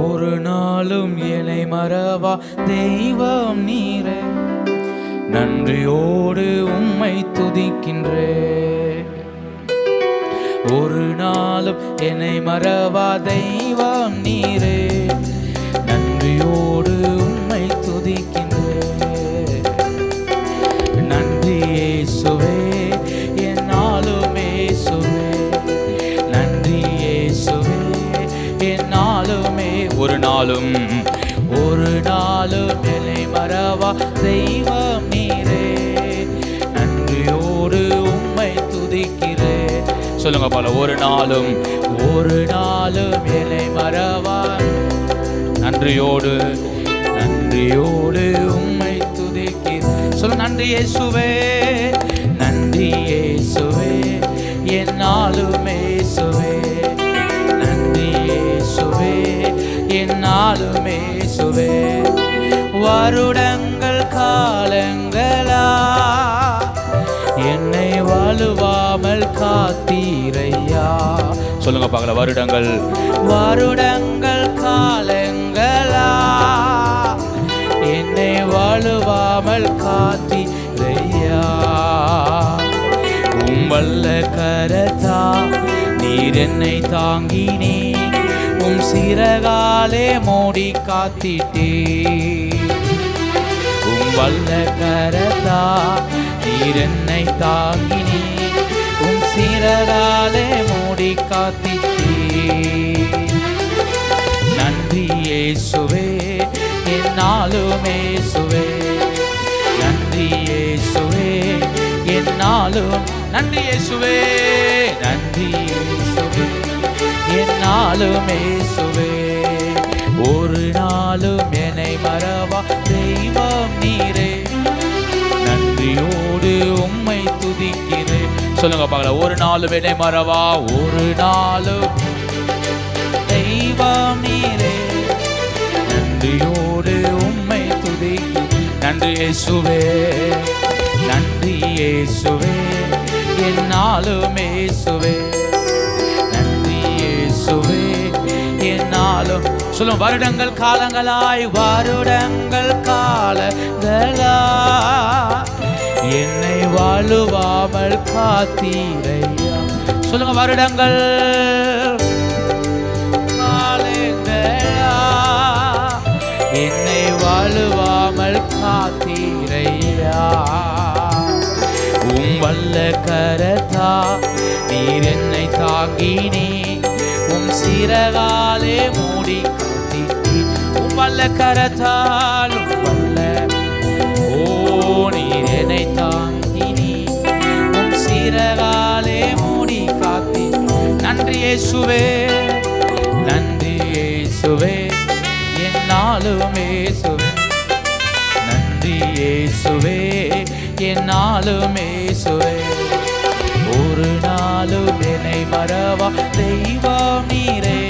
ஒரு நாளும் என்னை மறவா தெய்வம் நீரே, நன்றியோடு உம்மை துதிக்கின்றேன். ஒரு நாளும் என்னை மறவா தெய்வம் நீரே, நன்றியோடு உம்மை துதிக்கின்றேன். நன்றி இயேசுவே, என்னாலும் இயேசுவே, நன்றி இயேசுவே, என்னாலுமே. ஒரு நாளும் என்னை மறவா தெய்வம் நீரே, நன்றியோடு உம்மை துதிக்கிறேன். சொல்லுங்க போல, ஒரு நாளும் என்னை மறவா நன்றியோடு உம்மை துதிக்கிறேன். சொல்லுங்க, நன்றி இயேசுவே, நன்றி இயேசுவே, என்னாலும் இயேசுவே, நன்றி இயேசுவே, என்னாலும் இயேசுவே. வருடங்கள் காலங்களா என்னை வலுவாமல் காத்தீரையா. சொல்லுங்க பார்க்கல, வருடங்கள் காலங்களா என்னை வலுவாமல் காத்தீரையா. உம்பல்ல கரத்தா நீர் என்னை தாங்கினே, உம் சிறகாலே மூடி காத்திட்டே. உம்பல்ல கரத்தா நீர் என்னை தாங்கினே, உம் சிறகாலே மூடி காத்திட்டே. நன்றி இயேசுவே, என்னாலும் இயேசுவே, நன்றி இயேசுவே, என்னாலும். நன்றி இயேசுவே, நன்றி இயேசுவே, என்னாலும் இயேசுவே. ஒரு நாளும் என்னை மறவா தெய்வம் நீரே, நன்றியோடு உம்மை துதிக்கிறேன். சொல்லுங்க பார்க்கல, ஒரு நாளும் என்னை மறவா, ஒரு நாளும் தெய்வம் நீரே, நன்றியோடு உம்மை துதிக்கிறேன். நன்றி இயேசுவே, நன்றி இயேசுவே, என்னாலும் இயேசுவே, நன்றி இயேசுவே, என்னாலும். சொல்லும், வருடங்கள் காலங்களாய் என்னை வாழுவாமல் காத்தீரையா. சொல்லுங்க, வருடங்கள் காலங்களா என்னை வாழுவாமல் காத்தீரையா. உம் வல்ல கரத்தா நீர் என்னை தாங்கினே, உம் சிறகாலே மூடி காத்திட்டே. உம் வல்ல கரத்தால் நீர் என்னை தாங்கினே, உம் சிறகாலே மூடி காத்தி. நன்றி இயேசுவே, நன்றி இயேசுவே, என்னாலும் இயேசுவே, நன்றி இயேசுவே, என்னாலும் இயேசுவே. ஒரு நாளும் என்னை மறவா தெய்வம் நீரே,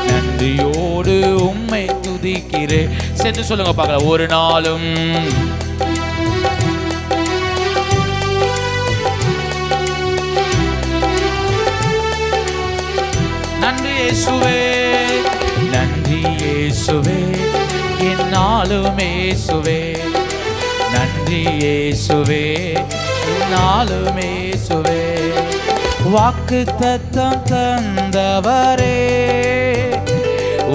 நன்றியோடு உம்மை துதிக்கிறேன். சேர்ந்து சொல்லுங்க பார்க்கலாம், ஒரு நாளும் நன்றி இயேசுவே, நன்றி இயேசுவே, என்னாலும் இயேசுவே, நன்றி இயேசுவே, என்னாலும் இயேசுவே. வாக்குத்தத்தம் தந்தவரே,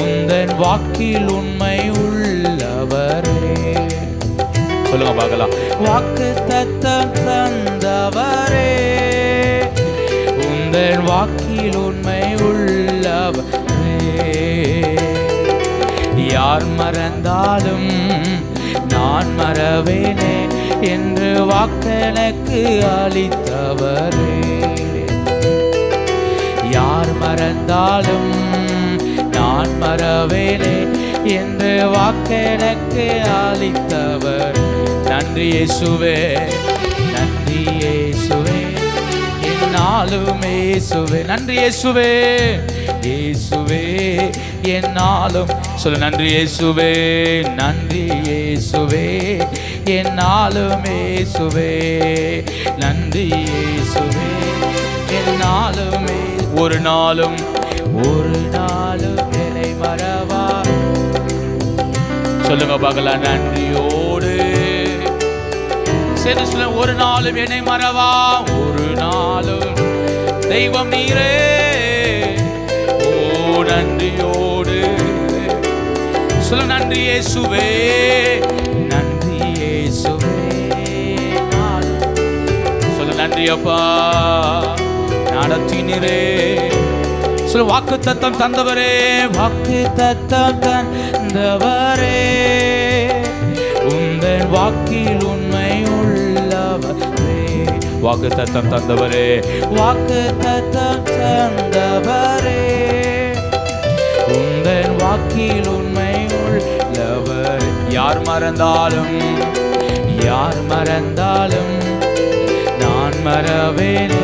உந்தன் வாக்கில் உண்மை உள்ளவரே. சொல்லுங்க பார்க்கலாம், வாக்குத்தத்தம் தந்தவரே, உந்தன் வாக்கில் உண்மை உள்ளவரே. யார் மறந்தாலும் நான் மறவேனே என்று வாக்கெனக்கு அளித்தவரே. யார் மறந்தாலும் நான் மறவேனே என்று வாக்கெனக்கு அளித்தவர். நன்றி இயேசுவே, நன்றி இயேசுவே, என்னாலும் இயேசுவே. நன்றி இயேசுவே, இயேசுவே, என்னாலும். சொல்லு, நன்றி இயேசுவே, நன்றி இயேசுவே, என்னாலும் இயேசுவே, நன்றி இயேசுவே, என்னாலும். ஒரு நாளும் சொல்லுங்க பார்க்கலாம். நன்றியோடு சேர்ந்து சொல்லுங்க. ஒரு நாளும் என்னை மறவா, ஒரு நாளும் தெய்வம் நீரே. ஓ நன்றியோடு சொல்லுங்க. நன்றி இயேசுவே, நன்றி இயேசுவே. சொல்லுங்க. நன்றி அப்பா நடத்தினரே. சொல்ல வாக்கு தத்தம் தந்தவரே, வாக்கு தத்தம் தந்தவரே, உந்தன் வாக்கில் உண்மை உள்ளவரே. வாக்கு தத்தம் தந்தவரே, வாக்கு தத்தம் தந்தவரே, உந்தன் வாக்கில் உண்மை உள்ளவர். யார் மறந்தாலும் யார் மறந்தாலும் நான் மறவேன்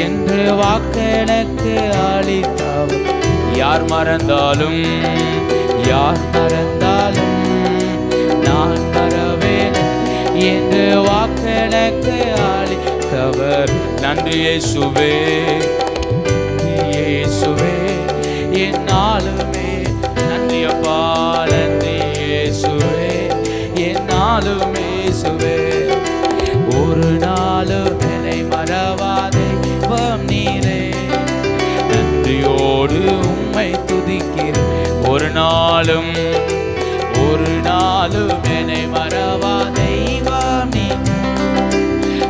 என்று வாக்கெனக்கு அளித்தவர். யார் மறந்தாலும் யார் மறந்தாலும் நான் மறவேன் என்று வாக்கெனக்கு அளித்தவர். நன்றி இயேசுவே, இயேசுவே என்னாலுமே. நன்றி அப்பா, நன்றி இயேசுவே என்னாலுமே. இயேசுவே ஒரு நாளும் என்னை மறவாதே நீரே. நன்றியோடு உம்மை துதிக்கிறேன். ஒரு நாளும் என்னை மறவா தெய்வம் நீ.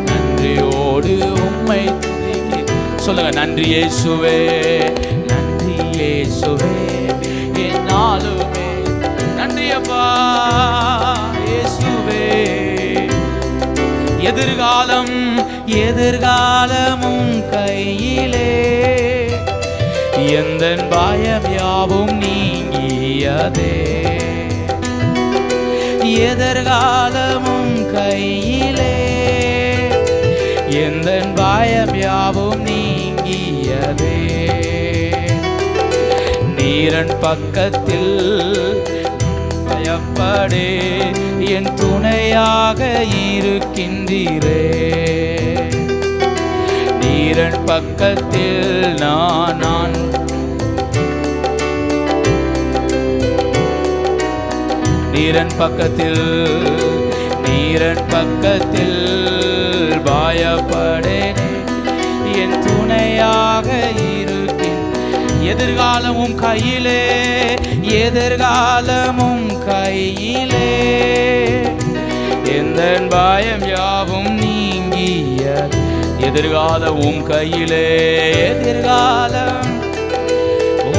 நன்றியோடு உம்மை துதிக்கிறேன். சொல்லுங்க. நன்றி இயேசுவே, நன்றி இயேசுவே என்னாலுமே. நன்றி அப்பா இயேசுவே. எதிர்காலம் எதிர்காலமும் கையிலே, எந்தன் பயம் யாவும் நீங்கியதே. எதிர்காலமும் கையிலே, எந்தன் பயம் யாவும் நீங்கியதே. நீரன் பக்கத்தில் பயப்படே, என் துணையாக இருக்கின்றீரே. நீரன் பக்கத்தில் நான் நீரன் பக்கத்தில் பயப்படேனே, என் துணையாக இருக்கின். எதிர்காலமும் கையிலே, எதிர்காலமும் கையிலே, எந்த பயம் யாவும் நீங்கிய. எதிர்காலமும் கையிலே, எதிர்காலம் ஓ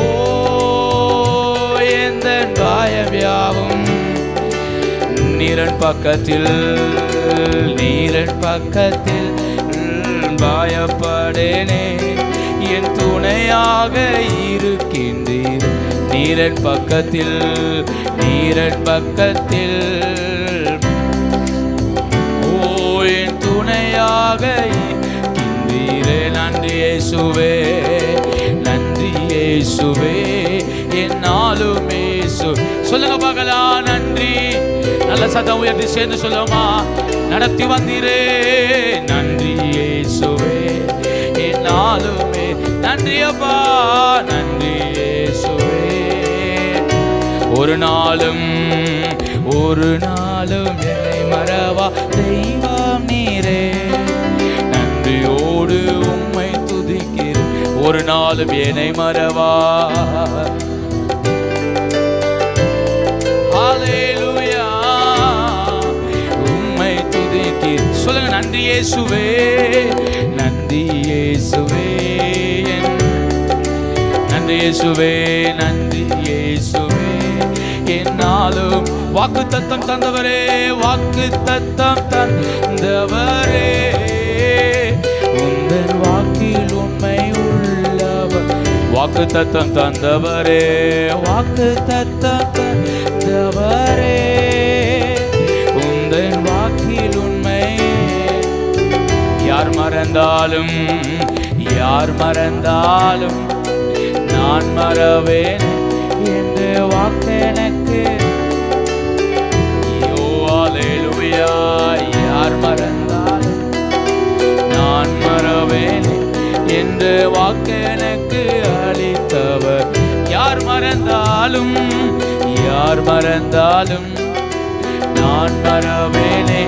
எந்த பயம் யாவும். நீரன் பக்கத்தில் பயப்படேனே, என் துணையாக இருக்கின்றீர். நீரன் பக்கத்தில் ஓ என் துணையாக இருக்கின்றீரே. நன்றி இயேசுவே, நன்றி இயேசுவே என்னாலும் இயேசு. சொல்லுங்க பார்க்கலாம். நன்றி. நல்ல சத்தம் உயர்த்தி சேர்ந்து சொல்லுமா. நடத்தி வந்தீரே. நன்றி இயேசுவே என்னாலுமே. நன்றி அப்பா, நன்றி இயேசுவே. ஒரு நாளும் என்னை மறவா தெய்வம் நீரே. நன்றியோடு உம்மை துதிக்கிறேன். ஒரு நாளும் என்னை மறவா. ஹல்லேலூயா, உம்மை துதிக்கிறேன். சொல்லுங்க. நன்றி இயேசுவே, நன்றி இயேசுவே, நன்றி இயேசுவே, நன்றி இயேசுவே என்னாலும். வாக்கு தத்தம் தந்தவரே, வாக்கு தத்தம் தந்தவரே, உந்தன் வாக்கில் உண்மை உள்ளவர். வாக்கு தத்தம் தந்தவரே, வாக்கு தத்தம் தந்தவரே, உந்தன் வாக்கில் உண்மை. யார் மறந்தாலும் நான் மறவேன் என்று வாக்கு எனக்கு. ஹல்லேலூயா. யார் மறந்தாலும் நான் மறவேன் என்று வாக்கு எனக்கு அளித்தவர். யார் மறந்தாலும் நான் மறவேனே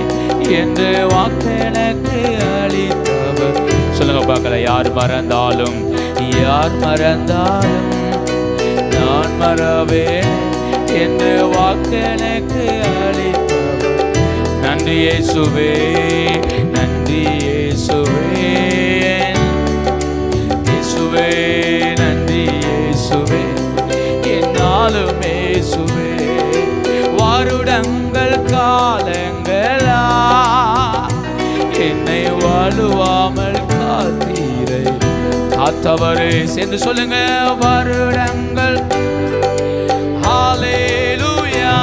என்று வாக்கெனக்கு அளித்தவர். சொல்லுங்க பார்க்கலாம். யார் மறந்தாலும் நான் மறவேன் என்று வாக்கெனக்கு அளித்தவர். நன்றி இயேசுவே, நன்றி இயேசுவே, இயேசுவே நன்றி இயேசுவே, என்னாலும் இயேசுவே. வருடங்கள் காலங்களா என்னை வலுவாமல் காத்தீரை. காத்தவரே சேர்ந்து சொல்லுங்க. வருடங்கள் ஹல்லேலூயா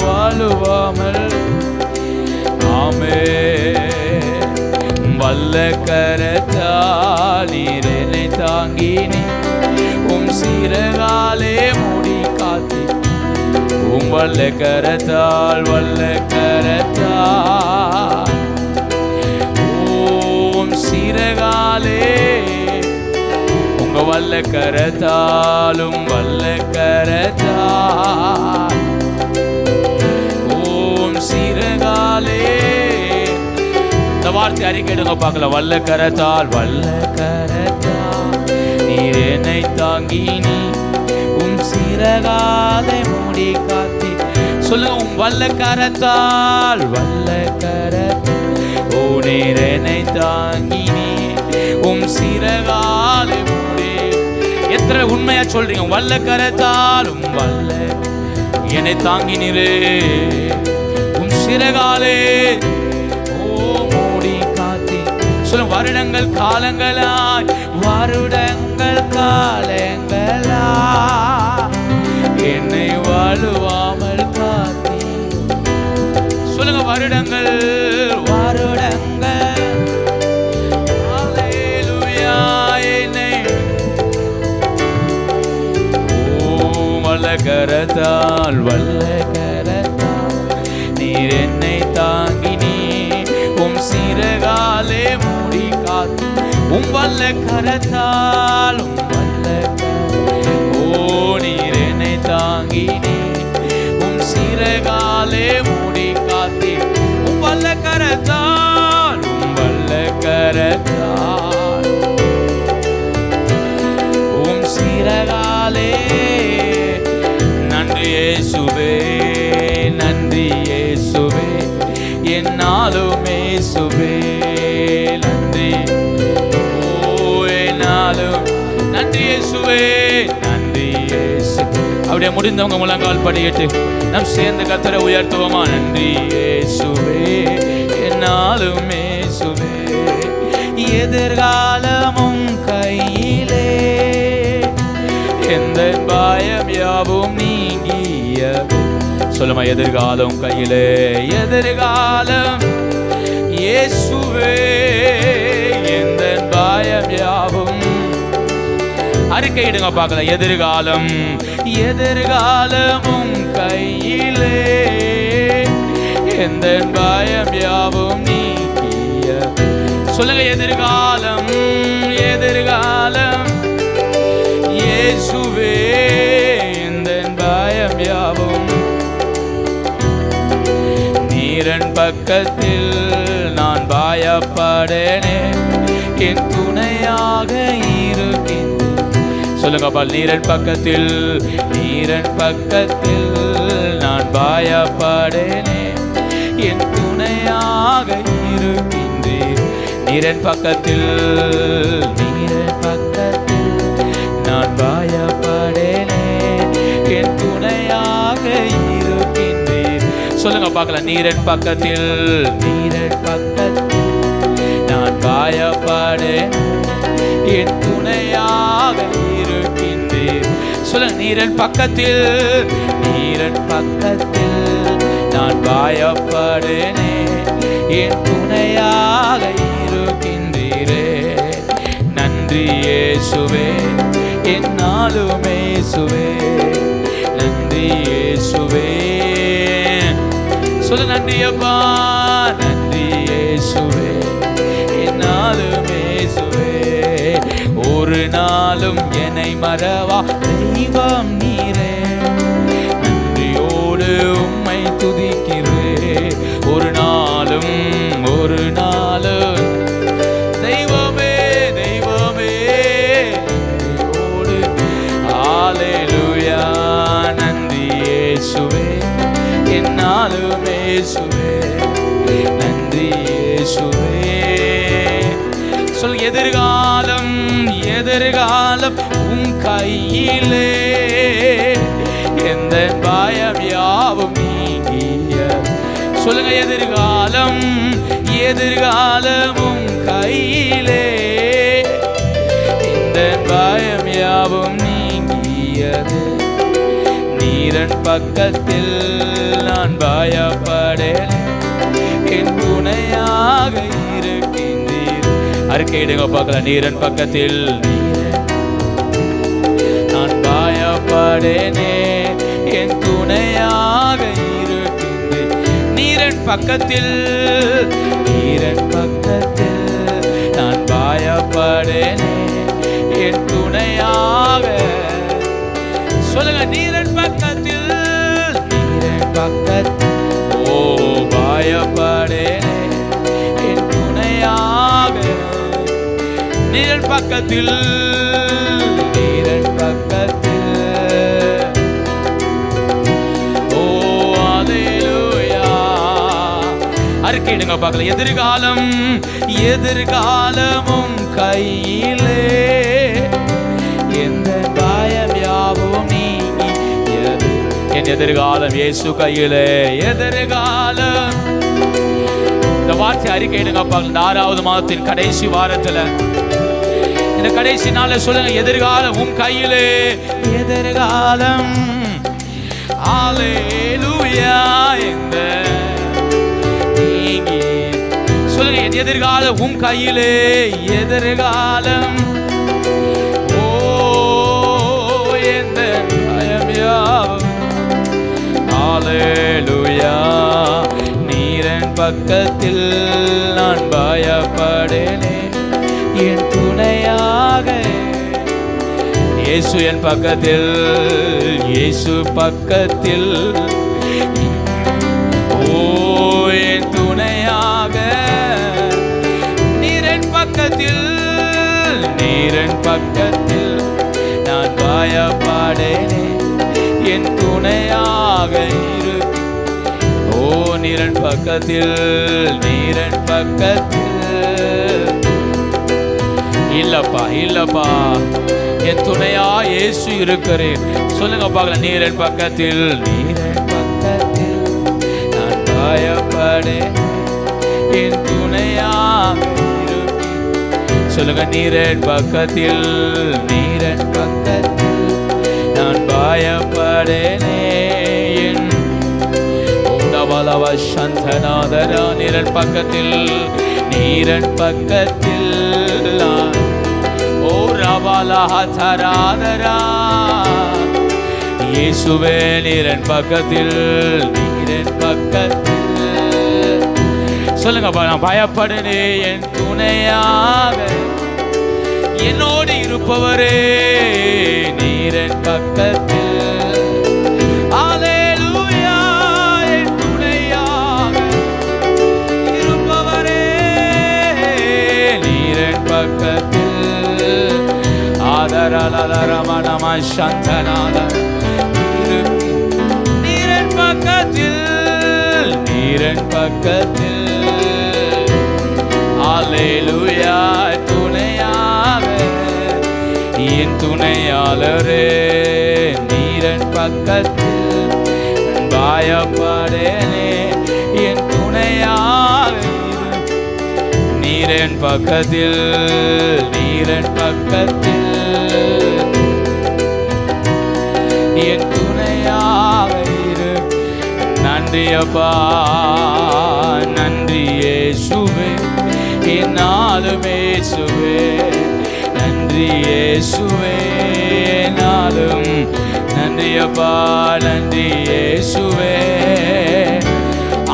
வலுவாமல். ஆமென். வல்ல கரத்தால் நீர் என்னை தாங்கினீ, உம் சிறகாலே மூடி காத்தி. உம் வல்ல கரத்தால் உம் சிறகாலே, உங்க வல்ல கரத்தாலும் வல்ல கரத்தால் ஓம் சிறகாலே. இந்த வார்த்தை அறிக்கையிடுங்க பார்க்கலாம். வல்ல கரத்தால் நீர் என்னை தாங்கினீ, உம் சிறகாலே மூடி காத்தி. சொல்லுங்க. உம் வல்ல கரத்தால் ஓ நீர் என்னை தாங்கினீ, உம் சிறகாலே மூடி. எத்தனை உண்மையா சொல்றீங்க? வல்ல கரத்தால் என்னை தாங்கினீரே, உம் சிறகாலே ஓ மூடி காத்தி. சொல்லுங்க. வருடங்கள் காலங்களாய் என்னை வலுவாமல் காத்தி. சொல்லுங்க. வருடங்கள் ஹல்லேலூயா என்னை வல்ல கரத்தால் நீர் என்னை தாங்கினீ, உம் சிறகாலே மூடி காத்து. உம் வல்ல கரத்தால் ஓ நீர் என்னை தாங்கினீ, உம் சிறகாலே மூடி காத்தி. உம் வல்ல கரத்தால் உம் சிறகாலே. நன்றி இயேசுவே, நன்றி இயேசுவே, என்னாலும் இயேசுவே நன்றி. ஓ என்னாலும் நன்றி இயேசுவே, நன்றி இயேசு. அப்படியே முடிந்தவங்க முழங்கால் படியிட்டு நாம் சேர்ந்து கர்த்தரை உயர்த்துவோமா? நன்றி இயேசுவே, என்னாலும் இயேசுவே. எதிர்காலமும் கையிலே, எந்த பயம் யாவும் நீங்கிய. சொல்லுமா. எதிர்காலம் கையிலே, எதிர்காலம் இயேசுவே, எந்த பயம் யாவும். அறிக்கையிடுங்க பார்க்கலாம். எதிர்காலமும் கையிலே, எந்த பயம் யாவும் நீக்கிய. சொல்லுங்க. எதிர்காலம் இயேசுவே, எந்த பயம் யாவும். நீரன் பக்கத்தில் நான் பயப்படனே, என் துணையாக இருக்கின்ற. சொல்லுங்கப்பா. நீரன் பக்கத்தில் நான் பயப்படனே, என் துணையாக இருக்கின்றீர். நீரன் பக்கத்தில் நான் பயப்படனே, என் துணையாக இருக்கின்றீர். சொல்லுங்க பார்க்கலாம். நீரன் பக்கத்தில் நான் பயப்படேன், என் துணையாக இருக்கின்றீர். சொல்லுங்க. நீரன் பக்கத்தில் நான் பயப்படேனே, என் துணையாக இருக்கின்றீரே. நன்றி இயேசுவே, என்னாலும் இயேசுவே, நன்றி இயேசுவே. சொல்லு. நன்றி அப்பா, நன்றி இயேசுவே, என்னாலும் இயேசுவே. ஒரு நாளும் என்னை மறவா தெய்வம் நீரே, நன்றியோடு உம்மை துதிக்கிறேன். கையிலே, எந்த பயம் யாவும் நீங்கிய. சொல்லுங்க, எதிர்காலம் எதிர்காலமும் கையிலே, எந்த பயம் யாவும் நீங்கியது. நீரன் பக்கத்தில் நான் பயப்படேன், என் துணையாக இருக்கின்றீர். அறிக்கையிடுங்க பார்க்கலாம். நீரன் பக்கத்தில் நான் பயப்படேனே, என் துணையாக இருக்கின்றீர். நீரன் பக்கத்தில் நான் பயப்படேனே, என் துணையாக. சொல்லுங்க, நீரன் பக்கத்தில் ஓ பயப்படேனே, என் துணையாக. நீரன் பக்கத்தில் ஓ அல்லேலூயா. அறிக்கையிடுங்க பார்க்கலாம். எதிர்காலமும் கையிலே, எந்த பயம் யாவும் நீங்கியது. என் எதிர்காலம் இயேசு கையிலே. எதிர்காலம். இந்த வார்த்தை அறிக்கையிடுங்க பார்க்கலாம். இந்த 6வது மாதத்தின் கடைசி வாரத்துல, இந்த கடைசி நாள்ல சொல்லுங்க, எதிர்காலம் உம் கையிலே. எதிர்காலம் அல்லேலூயா. இந்த நீங்கி சொல்லுங்க, என் எதிர்காலம் உம் கையிலே. எதிர்காலம் ஓ எந்த பயம் யாவும் அல்லேலூயா. நீரன் பக்கத்தில் நான் பயப்படேனே, என் துணையாக. இயேசு என் பக்கத்தில், இயேசு பக்கத்தில் ஓ என் துணையாக. நீரன் பக்கத்தில் நான் பயப்படேனே, என் துணையாக இரு. ஓ நீரன் பக்கத்தில் இல்லப்பா என் துணையா இயேசு இருக்கிறேன். சொல்லுங்க பார்க்கலாம். நீரன் பக்கத்தில் நான் பயப்படேன், என் துணையாக இரு. சொல்லுங்க, நீரன் பக்கத்தில் நான் பயப்படேனே, என் சந்தனாதரா. நீரன் பக்கத்தில் ஓ ரபாலஹதராதரா. இயேசுவே நீரன் பக்கத்தில் சொல்லுங்க, நான் பயப்படனே, என் துணையாக என்னோடு இருப்பவரே. நீரன் பக்கத்தில் நீரன் பக்கத்தில் அல்லேலூயா. துணையாக என் துணையாளரே. நீரன் பக்கத்தில் பயப்படேனே, என் துணையாக. நீரன் பக்கத்தில் என் துணையாக இரு. நன்றி அப்பா, நன்றி இயேசுவே, என்னாலும் இயேசுவே. நன்றி இயேசுவே, என்னாலும் நன்றி அப்பா, நன்றி இயேசுவே.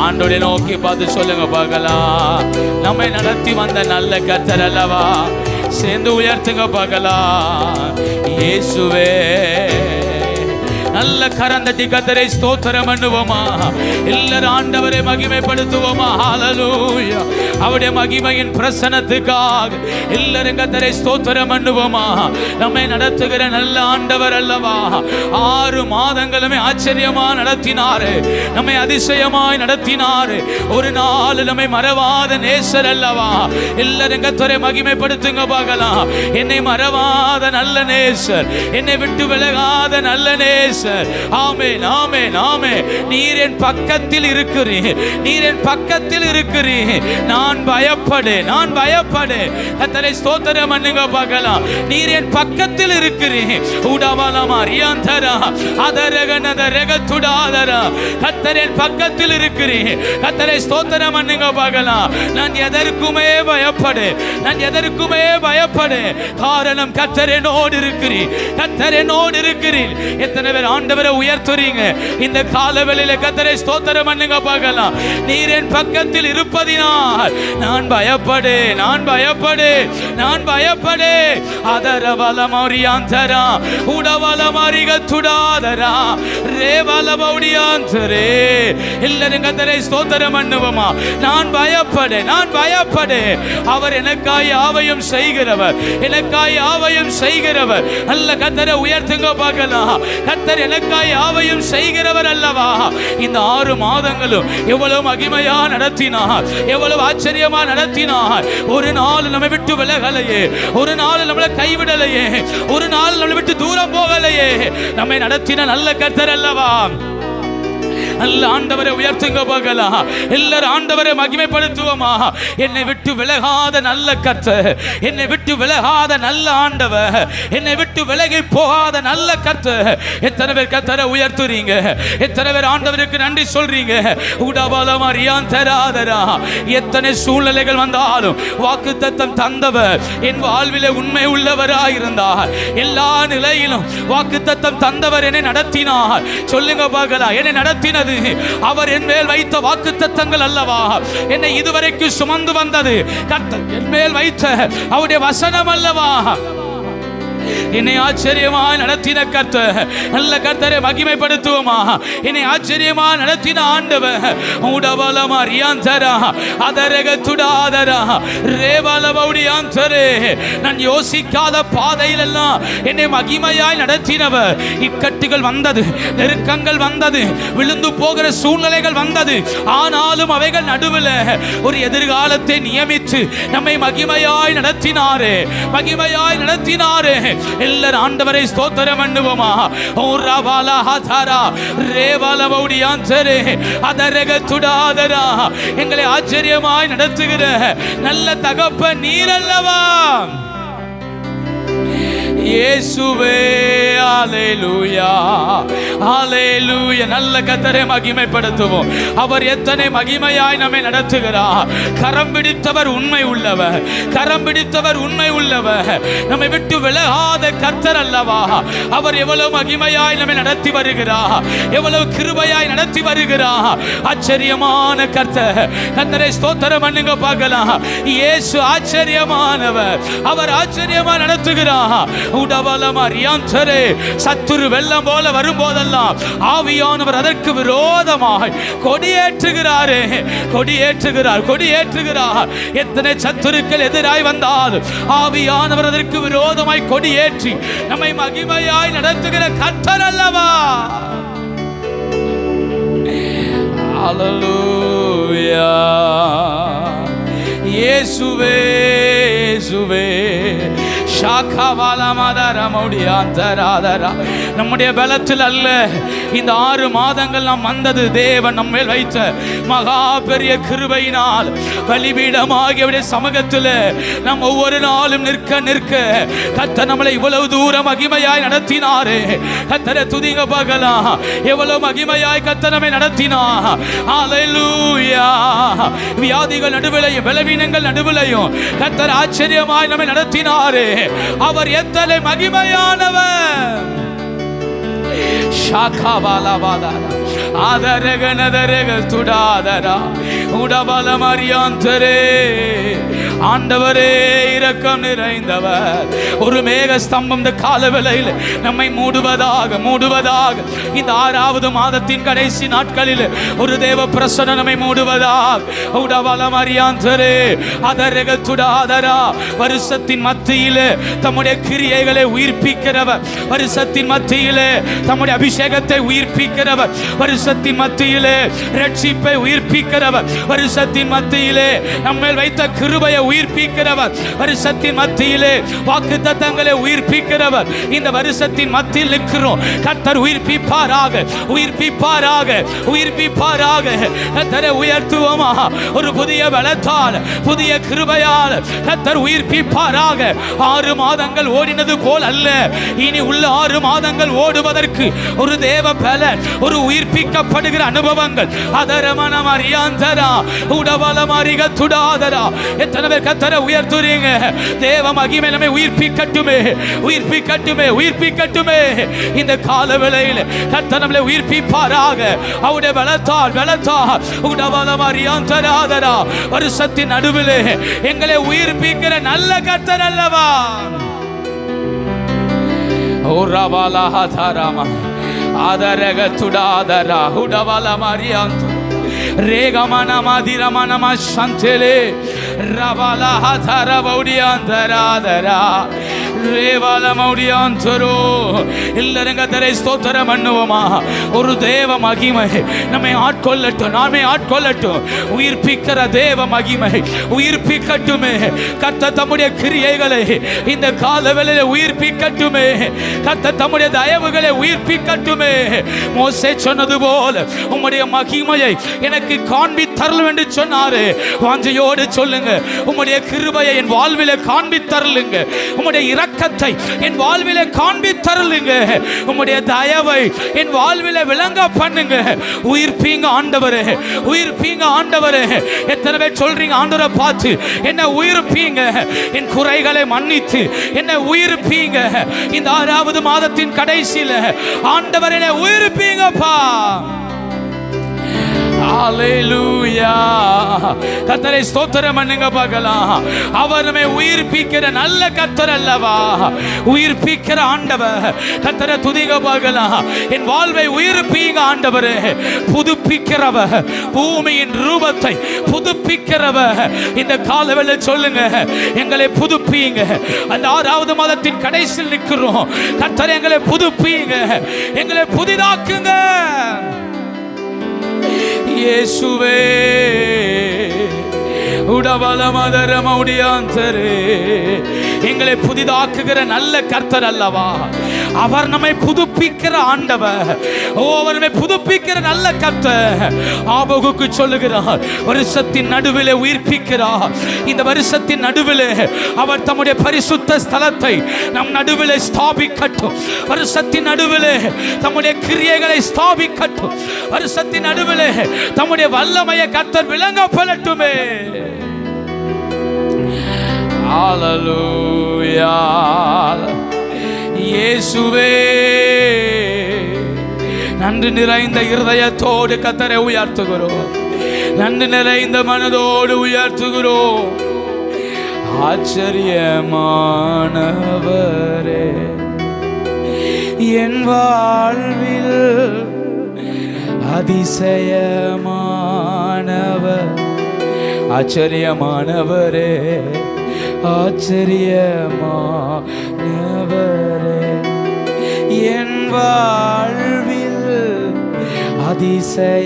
ஆண்டோட நோக்கி பார்த்து சொல்லுங்க பார்க்கலாம். நம்மை நடத்தி வந்த நல்ல கர்த்தர் அல்லவா. சேர்ந்து உயர்த்துங்க பார்க்கலாம். இயேசுவே நல்ல கரந்தட்டி கர்த்தரை ஸ்தோத்திரம் பண்ணுவோமா? எல்லாரும் ஆண்டவரை மகிமைப்படுத்துவோமா? ஹல்லேலூயா. அவருடைய மகிமையின் பிரசன்னத்துக்காக எல்லாரும் கர்த்தரை ஸ்தோத்திரம் பண்ணுவோமா? நம்மை நடத்துகிற நல்ல ஆண்டவர் அல்லவா? 6 மாதங்களுமே ஆச்சரியமா நடத்தினாரு, நம்மை அதிசயமாய் நடத்தினாரு. ஒரு நாள் நம்மை மறவாத நேசர் அல்லவா? எல்லாரும் கர்த்தரை மகிமைப்படுத்துங்க பார்க்கலாம். என்னை மறவாத நல்ல நேசர், என்னை விட்டு விலகாத நல்ல நேசர். ஆமென், ஆமென், ஆமென். நீர் என் பக்கத்தில் இருக்கிறீர், நீர் என் பக்கத்தில் இருக்கிறீர். நான் பயப்படேன், நான் பயப்படேன். கர்த்தரை ஸ்தோத்திரம் பண்ணுங்க பார்க்கலாம். நீர் என் பக்கத்தில் இருக்கிறீர். உடவலமா ரியாந்தரா அதரகனத ரெகதுடாதரா. கர்த்தர் என் பக்கத்தில் இருக்கிறீர். கர்த்தரை ஸ்தோத்திரம் பண்ணுங்க பார்க்கலாம். நான் எதற்குமே பயப்படேன், நான் எதற்குமே பயப்படேன். காரணம் கர்த்தர் என்னோடு இருக்கிறீர், கர்த்தர் என்னோடு இருக்கிறீர். எத்தனை பேர் ஆண்டவரை உயர்த்துறீங்க இந்த காலவெளியில? கர்த்தரை ஸ்தோத்திரம் பண்ணுங்க பார்க்கலாம். நீர் என் பக்கத்தில் இருப்பதினால் நான் பயப்படேன், நான் பயப்படேன், நான் பயப்படேன். அதரவலமரியாந்தரா உடவலமரிகதுடாதரா ரேவலமௌடியாந்தரே. எல்லாரும் கர்த்தரை ஸ்தோத்திரம் பண்ணுவோமா? நான் பயப்படேன், நான் பயப்படேன். அவர் எனக்காய் யாவையும் செய்கிறவர், எனக்காய் யாவையும் செய்கிறவர். அல்ல கர்த்தரை உயர்த்துங்க பார்க்கலாம். கர்த்தர் எனக்காய் யாவையும் செய்கிறவர் அல்லவா? இந்த 6 மாதங்களும் எவ்வளவு மகிமையா நடத்தினார், எவ்வளவு ஆச்சரியமா நடத்தினார். ஒரு நாள் நம்மை விட்டு விலகலையே, ஒரு நாள் நம்மளை கைவிடலையே, ஒரு நாள் நம்மளை விட்டு தூரம் போகலையே. நம்மை நடத்தின நல்ல கர்த்தர் அல்லவா? நல்ல ஆண்டவரை உயர்த்துங்க பார்க்கலாம். எல்லாரும் ஆண்டவரை மகிமைப்படுத்துவோமா? என்னை விட்டு விலகாத நல்ல கர்த்தர், என்னை விட்டு விலகாத நல்ல ஆண்டவர், என்னை விட்டு விலகி போகாத நல்ல கர்த்தர். எத்தனை பேர் கர்த்தரை உயர்த்துறீங்க? எத்தனை பேர் ஆண்டவருக்கு நன்றி சொல்றீங்க? உடவலமா ரியாந்தராதரா. எத்தனை சூழ்நிலைகள் வந்தாலும் வாக்குத்தத்தம் தந்தவர் என் வாழ்விலே உண்மை உள்ளவராயிருந்தார். எல்லா நிலையிலும் வாக்குத்தத்தம் தந்தவர் என்னை நடத்தினார். சொல்லுங்க பார்க்கலாம். என்னை நடத்தினது அவர் என் மேல் வைத்த வாக்குத்தத்தங்கள் அல்லவா? என்னை இதுவரைக்கும் சுமந்து வந்தது கர்த்தர் என் மேல் வைத்த அவருடைய வசனம் அல்லவா? என்னை ஆச்சரியமாய் நடத்தின கர்த்தர், நல்ல கர்த்தரை மகிமைப்படுத்துவோமா? என்னை ஆச்சரியமாய் நடத்தின ஆண்டவர் உடவலமா ரியாந்தரா அதரகதுடாதரா ரேவலமௌடியாந்தரே. நான் யோசிக்காத பாதையில் எல்லாம் என்னை மகிமையாய் நடத்தினவர். இக்கட்டுகள் வந்தது, நெருக்கங்கள் வந்தது, விழுந்து போகிற சூழ்நிலைகள் வந்தது. ஆனாலும் அவைகள் நடுவில் ஒரு எதிர்காலத்தை நியமித்து நம்மை மகிமையாய் நடத்தினாரே, மகிமையாய் நடத்தினாரே. எல்லாரும் ஆண்டவரை ஸ்தோத்திரம் பண்ணுவோமா? ஓரவாலா ஹதரா ரேவலமௌடியாந்தரே அதரகதுடாதரா. எங்களை ஆச்சரியமாய் நடத்துகிற நல்ல தகப்பன் நீர் அல்லவா? இயேசுவே ஹல்லேலூயா, ஹல்லேலூயா. நல்ல கர்த்தரை மகிமைப்படுத்துவோம். அவர் எத்தனை மகிமையாய் நம்மை நடத்துகிறார். கரம் பிடித்தவர் உண்மை உள்ளவர், கரம் பிடித்தவர் உண்மை உள்ளவர். நம்மை விட்டு விலகாத கர்த்தர் அல்லவா? அவர் எவ்வளவு மகிமையாய் நம்மை நடத்தி வருகிறார், எவ்வளவு கிருபையாய் நடத்தி வருகிறார். ஆச்சரியமான கர்த்தர். கர்த்தரை ஸ்தோத்திரம் பண்ணுங்க பார்க்கலாம். இயேசு ஆச்சரியமானவர், அவர் ஆச்சரியமா நடத்துகிறார். உடவலமா ரியாந்தரே. சத்துரு வெள்ளம் போல வரும்போதெல்லாம் ஆவியானவர் அதற்கு விரோதமாய் கொடியேற்றுகிறாரே, கொடியேற்றுகிறார், கொடியேற்றுகிறார். எத்தனை சத்துருக்கள் எதிராய் வந்தால் ஆவியானவர் அதற்கு விரோதமாய் கொடியேற்றி நம்மை மகிமையாய் நடத்துகிற கர்த்தர் அல்லவா? ஹல்லேலூயா. இயேசுவே, இயேசுவே. நம்முடைய பலத்தில் அல்ல, இந்த 6 மாதங்கள் நாம் வந்தது தேவன் நம்ம மேல் வைத்த மகா பெரிய கிருபையினால். பலிபீடமாகிய சமூகத்தில் நாம் ஒவ்வொரு நாளும் நிற்க நிற்க கர்த்தர் நம்மளை இவ்வளவு தூரம் மகிமையாய் நடத்தினாரே. கர்த்தரை துதிங்க பார்க்கலாம். எவ்வளவு மகிமையாய் கர்த்தர் நம்மை நடத்தினார். ஹல்லேலூயா. வியாதிகள் நடுவிலையும் பலவீனங்கள் நடுவிலையும் கர்த்தர் ஆச்சரியமாய் நம்மை நடத்தினாரே. அவர் எத்தனை மகிமையானவர். ஷாகாபாலாபாதாரா ஆதரகனதரக துடாதரா உடபலமரியாந்தரே. ஆண்டவரே இரக்கம் நிறைந்தவர். ஒரு மேக ஸ்தம்பம் இந்த கால வேளையில் நம்மை மூடுவதாக இந்த 6வது மாதத்தின் கடைசி நாட்களில் ஒரு தேவ பிரசன்னம் நம்மை மூடுவதாக. வருஷத்தின் மத்தியிலே தம்முடைய கிரியைகளை உயிர்ப்பிக்கிறவர், வருஷத்தின் மத்தியிலே தம்முடைய அபிஷேகத்தை உயிர்ப்பிக்கிறவர், வருஷத்தின் மத்தியிலே ரட்சிப்பை உயிர்ப்பிக்கிறவர், வருஷத்தின் மத்தியிலே நம்மேல் வைத்த கிருபையை உயிர்ப்பிக்கிறவர், வருஷத்தின் மத்தியிலே வாக்குத்தத்தங்களை உயிர்ப்பிக்கிறவர். இந்த வருஷத்தின் மத்தியில் நிற்கிறோம். கர்த்தர் உயிர்ப்பிப்பாராக, உயிர்ப்பிப்பாராக, உயிர்ப்பிப்பாராக. கர்த்தரை உயர்த்துவோமா? ஒரு புதிய பலத்தால், புதிய கிருபையால் கர்த்தர் உயிர்ப்பிப்பாராக. 6 மாதங்கள் ஓடினது போல் அல்ல, இனி உள்ள 6 மாதங்கள் ஓடுவதற்கு ஒரு தேவ பலன், ஒரு உயிர்ப்பிக்கப்படுகிற அனுபவங்கள். அதரமனம் அறியாந்தரா உடவலம் அறிக துடாதரா. எத்தனை பேர் கர்த்தரை உயர்த்துறீங்க? தேவ மகிமை நம்மை உயிர்ப்பிக்கட்டுமே, உயிர்ப்பிக்கட்டுமே, உயிர்ப்பிக்கட்டுமே. இந்த கால வேளையில் கர்த்தர் நம்மை உயிர்ப்பிப்பாராக. அவருடைய பலத்தால் உடவலம் அறியாந்தராதரா. வருஷத்தின் நடுவிலே எங்களை உயிர்ப்பிக்கிற நல்ல கர்த்தர் அல்லவா? ஆதரக துடாதரா உடவல மரியாந்த ரேகமன மதிரமனம சந்தலே ரவல ஹதர வௌடியாந்தராதரா ரேவல மௌடியாந்தரோ. எல்லாரும் கர்த்தரை ஸ்தோத்திரம் பண்ணுவோமா? ஒரு தேவ மகிமை நம்மை ஆட்கொள்ளட்டும், நாமே ஆட்கொள்ளட்டும். உயிர்ப்பிக்கிற தேவ மகிமை உயிர்ப்பிக்கட்டுமே. கர்த்தர் தம்முடைய கிரியைகளை இந்த கால வேளையில் உயிர்ப்பிக்கட்டுமே. கர்த்தர் தம்முடைய தயவுகளை உயிர்ப்பிக்கட்டுமே. மோசே சொன்னது போல உம்முடைய மகிமையை எனக்கு காண்பித்தருளும் என்று சொன்னாரு. வாஞ்சையோடு சொல்லுங்க, உம்முடைய கிருபையை என் வாழ்விலே காண்பித்தருளுங்க, உம்முடைய இரக்கத்தை என் வாழ்விலே காண்பித்தருளுங்க, உம்முடைய தயவை என் வாழ்விலே விளங்க பண்ணுங்க. உயிர்ப்பீங்க ஆண்டவரே, உயிர்ப்பீங்க ஆண்டவரே. எத்தனை பேர் சொல்றீங்க ஆண்டவரை பார்த்து என்ன உயிர்ப்பீங்க, என் குறைகளை மன்னித்து என்ன உயிர்ப்பீங்க. இந்த 6வது மாதத்தின் கடைசியில ஆண்டவர் என்ன உயிர்ப்பீங்கப்பா. ஹalleluya. கர்த்தரை ஸ்தோத்திரம் பண்ணுங்க பார்க்கலாம். அவர் நம்மை உயிர்ப்பிக்கிற நல்ல கர்த்தர் அல்லவா? உயிர்ப்பிக்கிற ஆண்டவர். கர்த்தரை துதிங்க பார்க்கலாம். என் வாழ்வை உயிர்ப்பீங்க ஆண்டவரே. புதுப்பிக்கிறவர், பூமியின் ரூபத்தை புதுப்பிக்கிறவர். இந்த காலவேளையில் சொல்லுங்க, எங்களை புதுப்பிங்க. அந்த 6வது மாதத்தின் கடைசியில் நிற்கிறோம். கர்த்தரை எங்களை புதுப்பிங்க, எங்களை புதிதாக்குங்க. இயேசுவே எங்களை புதிதாக்குகிற நல்ல கர்த்தர் அல்லவா? அவர் நம்மை புதுப்பிக்கிற ஆண்டவர். அவர் நம்மை புதுப்பிக்கிற நல்ல கர்த்தர். ஆபகுக்கு சொல்லுகிறார், வருஷத்தின் நடுவிலே உயிர்ப்பிக்கிறார். இந்த வருஷத்தின் நடுவிலே அவர் தம்முடைய பரிசுத்த ஸ்தலத்தை நம் நடுவிலே ஸ்தாபிக்கட்டும். வருஷத்தின் நடுவிலே தம்முடைய கிரியைகளை ஸ்தாபிக்கட்டும். வருஷத்தின் நடுவிலே தம்முடைய வல்லமையை கர்த்தர் விளங்கப்படட்டுமே. ஹalleluya. இயேசுவே நன்றி நிறைந்த இருதயத்தோடு கர்த்தரை உயர்த்துகிறோம், நன்றி நிறைந்த மனதோடு உயர்த்துகிறோம். ஆச்சரியமானவரே, என் வாழ்வில் அதிசயமானவர். ஆச்சரியமானவரே, ஆச்சரியமானவரே, என் வாழ்வில் அதிசயமானவரே.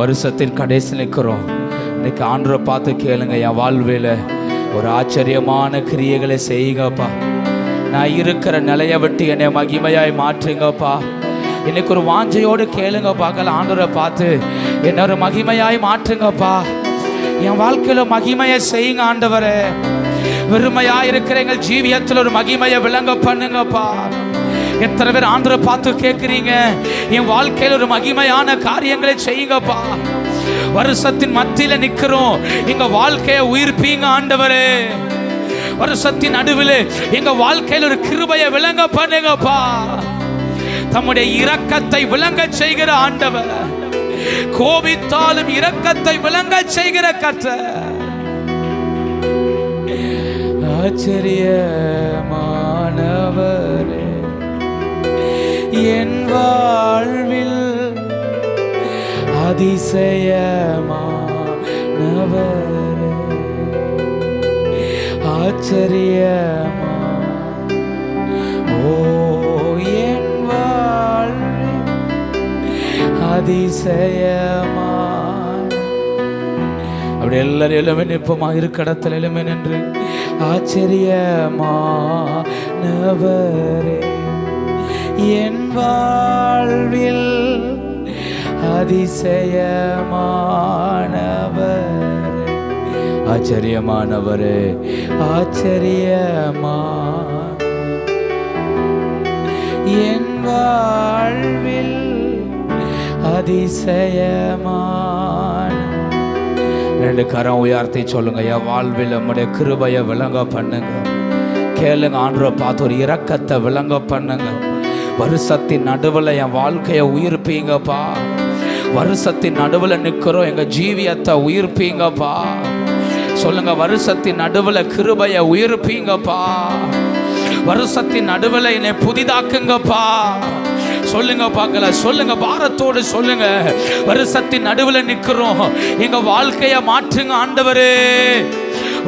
வருஷத்தின் கடைசி நிற்கிறோம். இன்னைக்கு ஆண்டவரை பார்த்து கேளுங்க, என் வாழ்வில் ஒரு ஆச்சரியமான கிரியைகளை செய்யுங்கப்பா. நான் இருக்கிற நிலையை விட்டு என்னை மகிமையாய் மாற்றுங்கப்பா. இன்னைக்கு ஒரு வாஞ்சையோடு கேளுங்க பார்க்கலாம். ஆண்டவரை பார்த்து என்ன ஒரு மகிமையாய் மாற்றுங்கப்பா. என் வாழ்க்கையில் மகிமையை செய்யுங்க ஆண்டவரே. வெறுமையாக இருக்கிற எங்கள் ஜீவியத்தில் ஒரு மகிமையை விளங்க பண்ணுங்கப்பா. எத்தனை பேர் ஆண்டவரை பார்த்து கேட்குறீங்க, என் வாழ்க்கையில் ஒரு மகிமையான காரியங்களை செய்யுங்கப்பா. வருஷத்தின் மத்தியில் நிற்கிறோம், எங்க வாழ்க்கையை உயிர்ப்பீங்க ஆண்டவரே. வருஷத்தின் நடுவில் எங்க வாழ்க்கையில் ஒரு கிருபையை விளங்க பண்ணுங்கப்பா. தம்முடைய இரக்கத்தை விளங்க செய்கிற ஆண்டவர். கோபித்தாலும் இரக்கத்தை விளங்க செய்கிற கர்த்தர். ஆச்சரியமானவரே, என் வாழ்வில் அதிசயமானவரே, ஆச்சரியமா ஓ என் வாழ்வில் அதிசயமான. அப்படி எல்லாரும் எலுமே நிற்பமா, இருக்க இடத்துல எலுமே நின்று ஆச்சரியமானவரே, என் வாழ்வில் அதிசயமானவரே, ஆச்சரியமானவரே, ஆச்சரியமா என் வாழ்வில் அதிசயமான. ரெண்டு கரம் உயர்த்தி சொல்லுங்க, என் வாழ்வில் நம்முடைய கிருபையை விளங்க பண்ணுங்க. கேளுங்க, ஆண்டவரை பார்த்து ஒரு இரக்கத்தை விளங்க பண்ணுங்க. வருஷத்தின் நடுவில் என் வாழ்க்கையை உயிர்ப்பீங்கப்பா. வருஷத்தின் நடுவில் நிற்கிறோம், எங்க ஜீவியத்தை உயிர்ப்பீங்கப்பா. சொல்லுங்க, வருஷத்தின் நடுவில் கிருபையை உயிர்ப்பீங்கப்பா. வருஷத்தின் நடுவில் என்னை புதிதாக்குங்கப்பா. சொல்லுங்க பார்க்கல, சொல்லுங்க பாரத்தோடு சொல்லுங்க. வருஷத்தின் நடுவில் நிற்கிறோம், எங்க வாழ்க்கையை மாற்றுங்க ஆண்டவரே.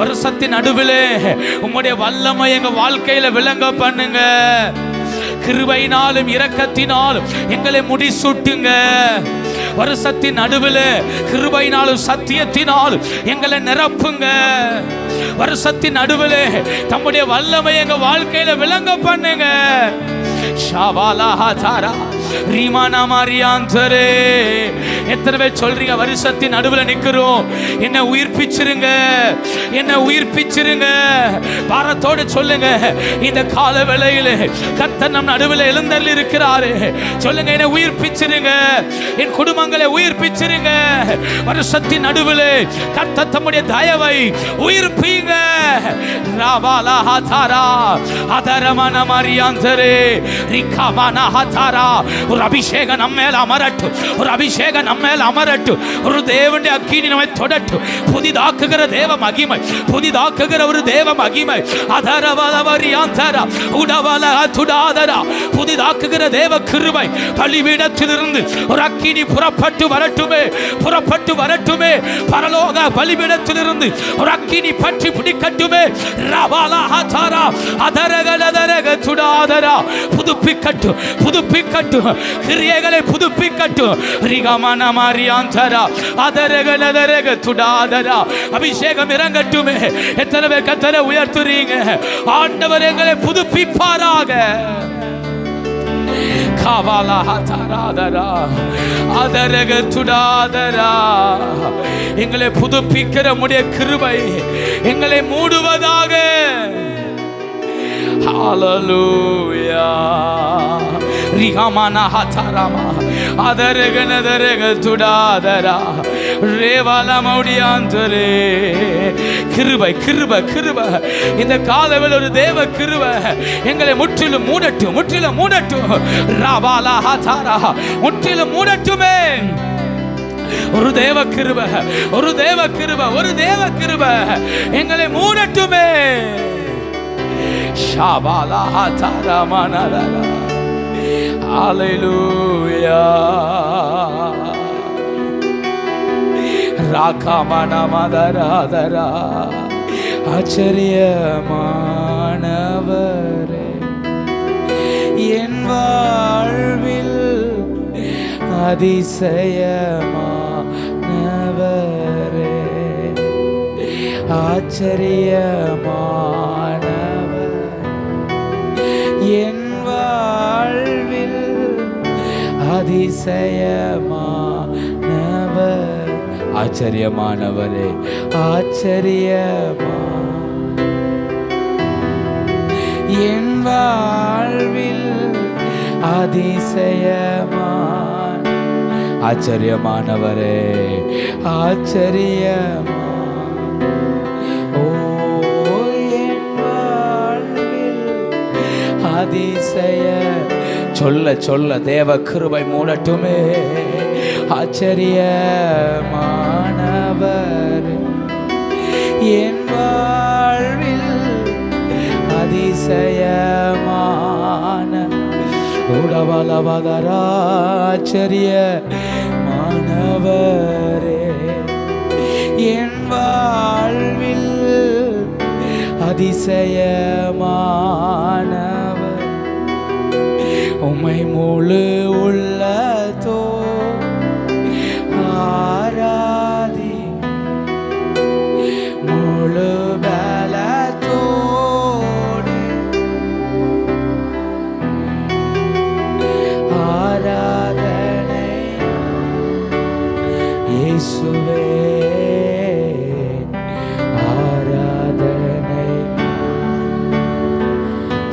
வருஷத்தின் நடுவில் உம்முடைய வல்லமை எங்க வாழ்க்கையில விளங்க பண்ணுங்க. கிருபையினாலும் இரக்கத்தினாலும் எங்களை முடிசூட்டுங்க. வருஷத்தின் நடுவில் கிருபையினாலும் சத்தியத்தினாலும் எங்களை நிரப்புங்க. வருஷத்தின் நடுவில் தம்முடைய வல்லமை எங்க வாழ்க்கையில விளங்க பண்ணுங்க. எத்தனை பேர் சொல்றீங்க, வருஷத்தின் நடுவில் நிக்கிறோம், என்ன உயிர்ப்பிச்சிருங்க, என்ன உயிர்ப்பிச்சிருங்க. பாரத்தோடு சொல்லுங்க, இந்த கால வேளையில கர்த்தர் நம் நடுவில் எழுந்தருளி இருக்கிறாரு. சொல்லுங்க, என்ன உயிர்ப்பிச்சிருங்க, என் குடும்பங்களை உயிர்ப்பிச்சிருங்க. வருஷத்தின் நடுவில் கர்த்தர் தம்முடைய தயவை உயிர்ப்பீங்க. ராபாலா ஹாதாரா அதரமன மரியாந்தரே ரிகாமானா ஹாதாரா. ஒரு அபிஷேகம் நம்ம மேல அமரட்டும், ஒரு அபிஷேகம் நம்ம மேல அமரட்டும். ஒரு தேவனுடைய அக்கினி நம்மை தொடட்டும். புதிதாக்குகிற தேவ மகிமை, புதிதாக்குகிற ஒரு தேவ மகிமை. அதரவல மரியாந்தரா உடவல துடாதரா. புதிதாக்குகிற தேவ கிருபை பலிபீடத்திலிருந்து ஒரு அக்கினி புறப்பட்டு வரட்டுமே, புறப்பட்டு வரட்டுமே. பரலோக பலிபீடத்திலிருந்து ஒரு அக்கினி பற்றி பிடிக்கட்டுமே. ரவாலா ஹாதாரா அதரகலதரக துடாதரா. புதுப்பிக்கட்டு, புதுப்பிக்கட்டு, கிரியைகளை புதுப்பிக்கட்டு. ரிகமன மரியாந்தரா அதரகலதரக துடாதரா. அபிஷேகம் இறங்கட்டுமே. எத்தனை பேர் கர்த்தரை உயர்த்துறீங்க? ஆண்டவர் எங்களை புதுப்பிப்பாராக. காவாலா ஹாதாரா அதரக துடாதரா. எங்களை புதுப்பிக்கிற உம்முடைய கிருபை எங்களை மூடுவதாக. ஹalleluya. ரிஹமானா ஹாதாராமா அதரகனதரக துடாதரா. ரேவாலா மௌடியாந்தரே. கிருபை, கிருபை, கிருபை. இந்த காலவில் ஒரு தேவ கிருபை எங்களை முற்றிலும் மூடட்டும், முற்றிலும் மூடட்டும். ராபாலா ஹாதாரா முற்றிலும் மூடட்டுமே. ஒரு தேவ கிருபை, ஒரு தேவ கிருபை, ஒரு தேவ கிருபை எங்களை மூடட்டுமே. ஷாபாலா ஹாதாரா மனதரா. ஹalleluya. ராகாமன மதராதரா. ஆச்சரியமானவரே, என் வாழ்வில் அதிசயமானவரே, ஆச்சரியமானவர், என் வாழ்வில் அதிசயமானவர். ஆச்சரியமானவரே, ஆச்சரியமா என் வாழ்வில் அதிசயமான. ஆச்சரியமானவரே, ஆச்சரியமா ஓ என் வாழ்வில் அதிசய. சொல்ல சொல்ல தேவ கிருபை மூடட்டுமே. ஆச்சரியமானவர் என் வாழ்வில் அதிசயமான ஆச்சரியமானவரே என் வாழ்வில் அதிசயமானவர் உம்மை முழு உள்ளதோ ஆராதி முழு பலத்தோடு ஆராதனை இயேசுவே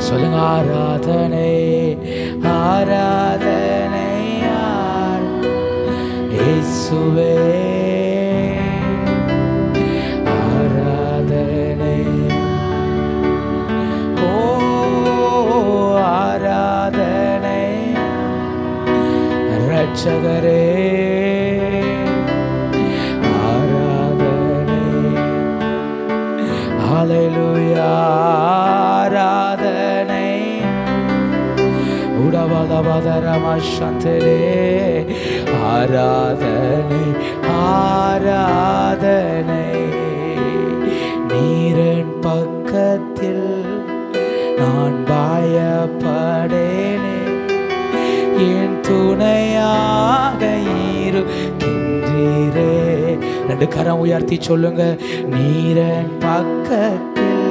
சொல்லுங்க ஆராதனை ஆராதனை இயேசுவே ஆராதனை ஓ ஆராதனை இரட்சகரே ஆராதனை ஹல்லேலூயா ஆராதனை உடவலவதரமஷந்தலே ஆராதனை ஆராதனை நீரின் பக்கத்தில் நான் பயப்படேனே என் துணையாக இருக்கின்றீரே. ரெண்டு கரம் உயர்த்தி சொல்லுங்க. நீரின் பக்கத்தில்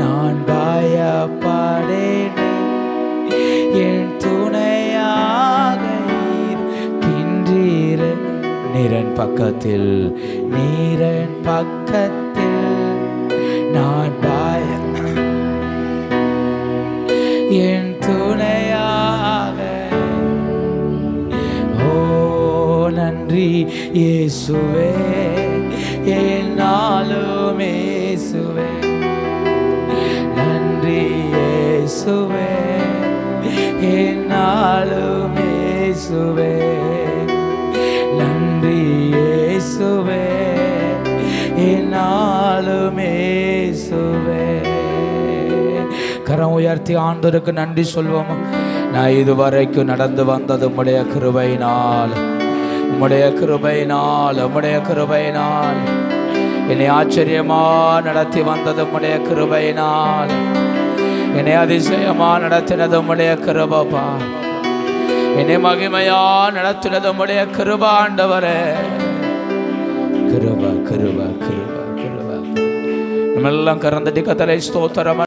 நான் பயப்படேனே என் துணையாக இருக்கின்றீரே. நீரின் பக்கத்தில் நீரின் பக்கத்தில் நான் என் துணையாக. ஓ நன்றி இயேசுவே என்னாலும் இயேசுவே நன்றி இயேசுவே என்னாலும் இயேசுவே நன்றி இயேசுவே என்னாலும் இயேசுவே. கரம் உயர்த்தி ஆண்டவருக்கு நன்றி சொல்வோம். நான் இதுவரைக்கும் நடந்து வந்தது உம்முடைய கிருபையினால், உம்முடைய கிருபையினால், உம்முடைய கிருபையினால். என்னை ஆச்சரியமா நடத்தி வந்தது உம்முடைய கிருபையினால். என்னை அதிசயமா நடத்தினது உம்முடைய கிருபைப்பா. என்னை மகிமையா நடத்தினது உம்முடைய கிருபை ஆண்டவரே. கிருபை கிருபை கிருபை கிருபை. நம்மெல்லாம் கரந்தடி கத்தரை ஸ்தோத்திரம்.